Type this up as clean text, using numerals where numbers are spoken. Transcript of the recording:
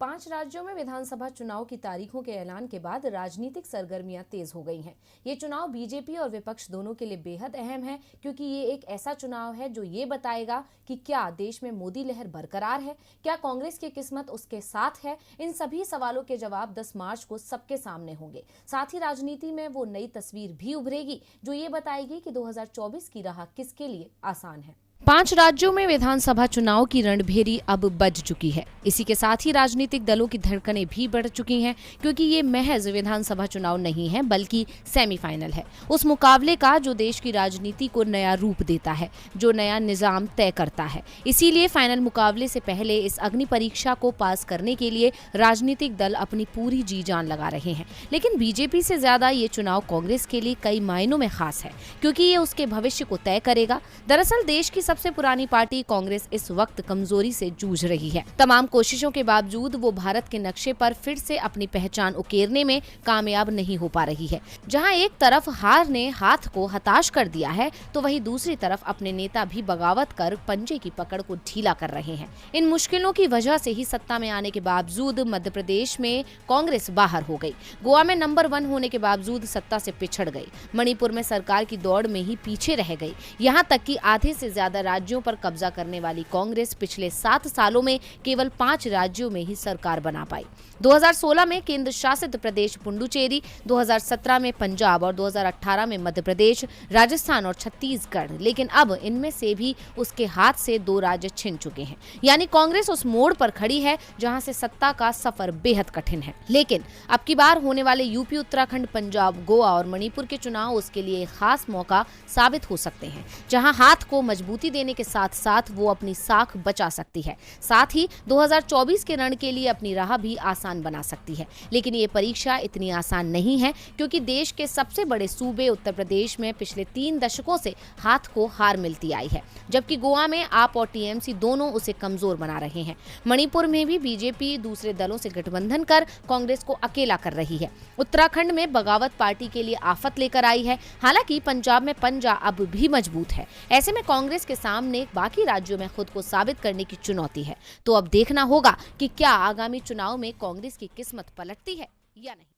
5 राज्यों में विधानसभा चुनाव की तारीखों के ऐलान के बाद राजनीतिक सरगर्मियां तेज हो गई हैं। ये चुनाव बीजेपी और विपक्ष दोनों के लिए बेहद अहम है, क्योंकि ये एक ऐसा चुनाव है जो ये बताएगा कि क्या देश में मोदी लहर बरकरार है, क्या कांग्रेस की किस्मत उसके साथ है। इन सभी सवालों के जवाब 10 मार्च को सबके सामने होंगे। साथ ही राजनीति में वो नई तस्वीर भी उभरेगी जो ये बताएगी कि 2024 की राह किसके लिए आसान है। 5 राज्यों में विधानसभा चुनाव की रणभेरी अब बज चुकी है। इसी के साथ ही राजनीतिक दलों की धड़कनें भी बढ़ चुकी हैं, क्योंकि ये महज विधानसभा चुनाव नहीं है बल्कि सेमीफाइनल है उस मुकाबले का जो देश की राजनीति को नया रूप देता है, जो नया निजाम तय करता है। इसीलिए फाइनल मुकाबले से पहले इस अग्नि परीक्षा को पास करने के लिए राजनीतिक दल अपनी पूरी जी जान लगा रहे हैं। लेकिन बीजेपी से ज्यादा ये चुनाव कांग्रेस के लिए कई मायनों में खास है, क्योंकि ये उसके भविष्य को तय करेगा। दरअसल देश की सबसे पुरानी पार्टी कांग्रेस इस वक्त कमजोरी से जूझ रही है। तमाम कोशिशों के बावजूद वो भारत के नक्शे पर फिर से अपनी पहचान उकेरने में कामयाब नहीं हो पा रही है। जहां एक तरफ हार ने हाथ को हताश कर दिया है, तो वहीं दूसरी तरफ अपने नेता भी बगावत कर पंजे की पकड़ को ढीला कर रहे हैं। इन मुश्किलों की वजह से ही सत्ता में आने के बावजूद मध्य प्रदेश में कांग्रेस बाहर हो गई, गोवा में नंबर 1 होने के बावजूद सत्ता से पिछड़ गई, मणिपुर में सरकार की दौड़ में ही पीछे रह गई। यहाँ तक कि आधे से ज्यादा राज्यों पर कब्जा करने वाली कांग्रेस पिछले 7 सालों में केवल 5 राज्यों में ही सरकार बना पाई। 2016 में केंद्र शासित प्रदेश पुडुचेरी, 2017 में पंजाब और 2018 में मध्य प्रदेश, राजस्थान और छत्तीसगढ़। लेकिन अब इनमें से भी उसके हाथ से 2 राज्य छिन चुके हैं। यानी कांग्रेस उस मोड़ पर खड़ी है जहां से सत्ता का सफर बेहद कठिन है। लेकिन अब की बार होने वाले यूपी, उत्तराखंड, पंजाब, गोवा और मणिपुर के चुनाव उसके लिए खास मौका साबित हो सकते हैं, जहां हाथ को मजबूती देने के साथ साथ वो अपनी साख बचा सकती है। साथ ही 2024 के रण के लिए अपनी राह भी आसान बना सकती है। लेकिन ये परीक्षा इतनी आसान नहीं है, क्योंकि देश के सबसे बड़े सूबे उत्तर प्रदेश में पिछले 3 दशकों से हाथ को हार मिलती आई है, जबकि गोवा में आप और टीएमसी दोनों उसे कमजोर बना रहे हैं। मणिपुर में भी बीजेपी दूसरे दलों से गठबंधन कर कांग्रेस को अकेला कर रही है। उत्तराखंड में बगावत पार्टी के लिए आफत लेकर आई है। हालांकि पंजाब में पंजा अब भी मजबूत है। ऐसे में कांग्रेस के सामने बाकी राज्यों में खुद को साबित करने की चुनौती है। तो अब देखना होगा कि क्या आगामी चुनाव में कांग्रेस की किस्मत पलटती है या नहीं।